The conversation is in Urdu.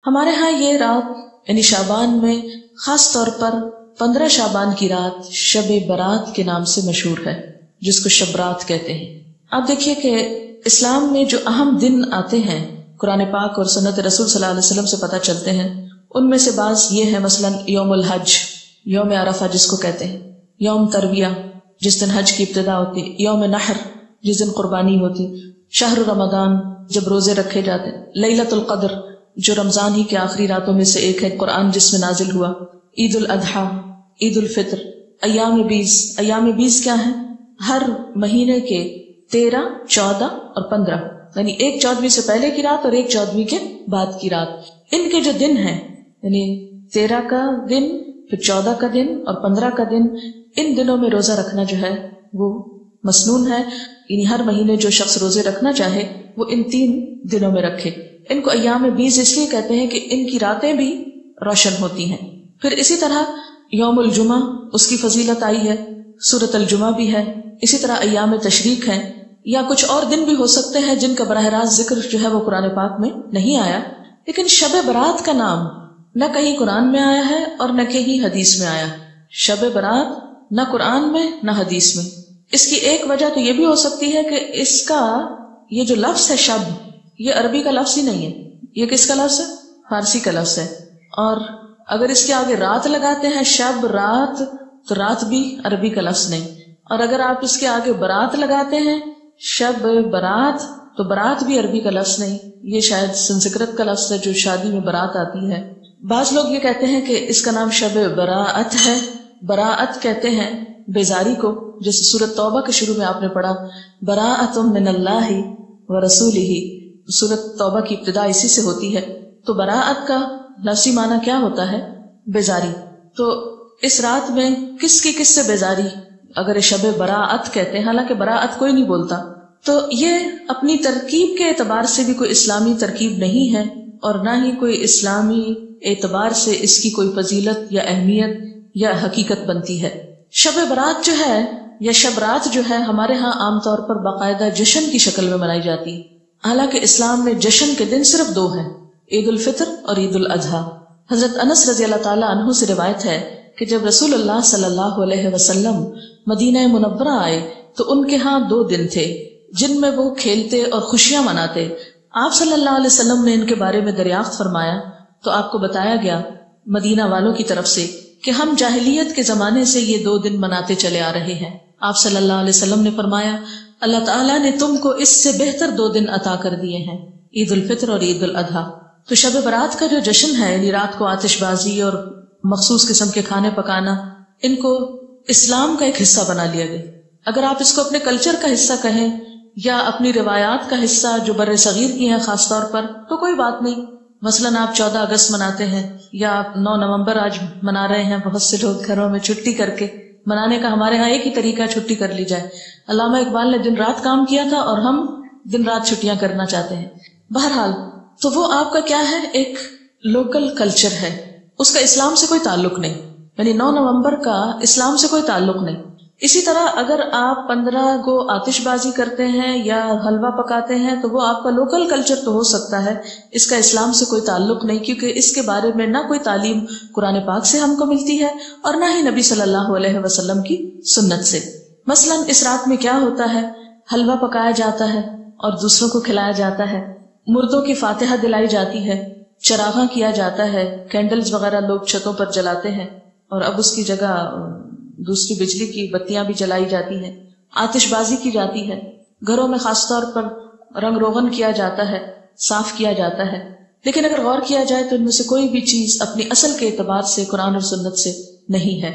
ہمارے ہاں یہ رات یعنی شعبان میں خاص طور پر 15 شعبان کی رات شب برات کے نام سے مشہور ہے، جس کو شب رات کہتے ہیں۔ آپ دیکھیے کہ اسلام میں جو اہم دن آتے ہیں قرآن پاک اور سنت رسول صلی اللہ علیہ وسلم سے پتہ چلتے ہیں، ان میں سے بعض یہ ہے، مثلا یوم الحج، یوم عرفہ جس کو کہتے ہیں، یوم ترویہ جس دن حج کی ابتدا ہوتی، یوم نحر جس دن قربانی ہوتی، شہر رمضان جب روزے رکھے جاتے، لیلۃ القدر جو رمضان ہی کے آخری راتوں میں سے ایک ہے، قرآن جس میں نازل ہوا، عید الاضحیٰ، عید الفطر، ایام 20۔ ایام 20 کیا ہیں؟ ہر مہینے کے 13، 14 اور 15، یعنی ایک 14ویں سے پہلے کی رات اور ایک 14ویں کے بعد کی رات۔ ان کے جو دن ہیں یعنی 13 کا دن، پھر 14 کا دن اور 15 کا دن، ان دنوں میں روزہ رکھنا جو ہے وہ مسنون ہے، یعنی ہر مہینے جو شخص روزے رکھنا چاہے وہ ان 3 دنوں میں رکھے۔ ان کو ایام 20 اس لیے کہتے ہیں کہ ان کی راتیں بھی روشن ہوتی ہیں۔ پھر اسی طرح یوم الجمعہ، اس کی فضیلت آئی ہے، سورۃ الجمعہ بھی ہے، اسی طرح ایام تشریق ہیں، یا کچھ اور دن بھی ہو سکتے ہیں جن کا براہ راست ذکر جو ہے وہ قرآن پاک میں نہیں آیا، لیکن شب برات کا نام نہ کہیں قرآن میں آیا ہے اور نہ کہیں حدیث میں آیا۔ شب برات نہ قرآن میں نہ حدیث میں۔ اس کی ایک وجہ تو یہ بھی ہو سکتی ہے کہ اس کا یہ جو لفظ ہے شب، یہ عربی کا لفظ ہی نہیں ہے، یہ کس کا لفظ ہے؟ فارسی کا لفظ ہے، اور اگر اس کے آگے رات لگاتے ہیں شب رات، تو رات بھی عربی کا لفظ نہیں، اور اگر آپ اس کے آگے برات لگاتے ہیں شب برات، تو برات بھی عربی کا لفظ نہیں، یہ شاید سنسکرت کا لفظ ہے جو شادی میں برات آتی ہے۔ بعض لوگ یہ کہتے ہیں کہ اس کا نام شب براءت ہے، براءت کہتے ہیں بیزاری کو، جیسے سورۃ توبہ کے شروع میں آپ نے پڑھا براءۃ من اللہ ورسولہ، سورۃ توبہ کی ابتدا اسی سے ہوتی ہے، تو براءت کا لفظی معنی کیا ہوتا ہے؟ بیزاری۔ تو اس رات میں کس سے بیزاری اگر شب براءت کہتے ہیں، حالانکہ براءت کوئی نہیں بولتا، تو یہ اپنی ترکیب کے اعتبار سے بھی کوئی اسلامی ترکیب نہیں ہے، اور نہ ہی کوئی اسلامی اعتبار سے اس کی کوئی فضیلت یا اہمیت یا حقیقت بنتی ہے۔ شب برات جو ہے یا شب رات جو ہے ہمارے ہاں عام طور پر باقاعدہ جشن کی شکل میں منائی جاتی ہے، حالانکہ اسلام میں جشن کے دن صرف 2 ہیں، عید الفطر اور عید الاضحیٰ۔ حضرت انس رضی اللہ تعالیٰ عنہ سے روایت ہے کہ جب رسول اللہ صلی اللہ علیہ وسلم مدینہ منورہ آئے تو ان کے ہاں 2 دن تھے جن میں وہ کھیلتے اور خوشیاں مناتے۔ آپ صلی اللہ علیہ وسلم نے ان کے بارے میں دریافت فرمایا تو آپ کو بتایا گیا مدینہ والوں کی طرف سے کہ ہم جاہلیت کے زمانے سے یہ 2 دن مناتے چلے آ رہے ہیں۔ آپ صلی اللہ علیہ وسلم نے فرمایا اللہ تعالیٰ نے تم کو اس سے بہتر 2 دن عطا کر دیے ہیں، عید الفطر اور عید الاضحیٰ۔ تو شب برات کا جو جشن ہے، یعنی رات کو آتش بازی اور مخصوص قسم کے کھانے پکانا، ان کو اسلام کا ایک حصہ بنا لیا گیا۔ اگر آپ اس کو اپنے کلچر کا حصہ کہیں یا اپنی روایات کا حصہ جو بر صغیر کی ہیں خاص طور پر، تو کوئی بات نہیں۔ مثلاً آپ 14 اگست مناتے ہیں یا آپ 9 نومبر آج منا رہے ہیں، بہت سے لوگ گھروں میں چھٹی کر کے منانے کا، ہمارے ہاں ایک ہی طریقہ چھٹی کر لی جائے۔ علامہ اقبال نے دن رات کام کیا تھا اور ہم دن رات چھٹیاں کرنا چاہتے ہیں۔ بہرحال تو وہ آپ کا کیا ہے، ایک لوکل کلچر ہے، اس کا اسلام سے کوئی تعلق نہیں، یعنی 9 نومبر کا اسلام سے کوئی تعلق نہیں۔ اسی طرح اگر آپ 15 کو آتش بازی کرتے ہیں یا حلوہ پکاتے ہیں تو وہ آپ کا لوکل کلچر تو ہو سکتا ہے، اس کا اسلام سے کوئی تعلق نہیں، کیونکہ اس کے بارے میں نہ کوئی تعلیم قرآن پاک سے ہم کو ملتی ہے اور نہ ہی نبی صلی اللہ علیہ وسلم کی سنت سے۔ مثلاً اس رات میں کیا ہوتا ہے، حلوہ پکایا جاتا ہے اور دوسروں کو کھلایا جاتا ہے، مردوں کی فاتحہ دلائی جاتی ہے، چراغاں کیا جاتا ہے، کینڈلز وغیرہ لوگ چھتوں پر جلاتے ہیں، اور اب اس کی جگہ دوسری بجلی کی بتیاں بھی جلائی جاتی ہیں، آتش بازی کی جاتی ہے، گھروں میں خاص طور پر رنگ روغن کیا جاتا ہے، صاف کیا جاتا ہے۔ لیکن اگر غور کیا جائے تو ان میں سے کوئی بھی چیز اپنی اصل کے اعتبار سے قرآن اور سنت سے نہیں ہے۔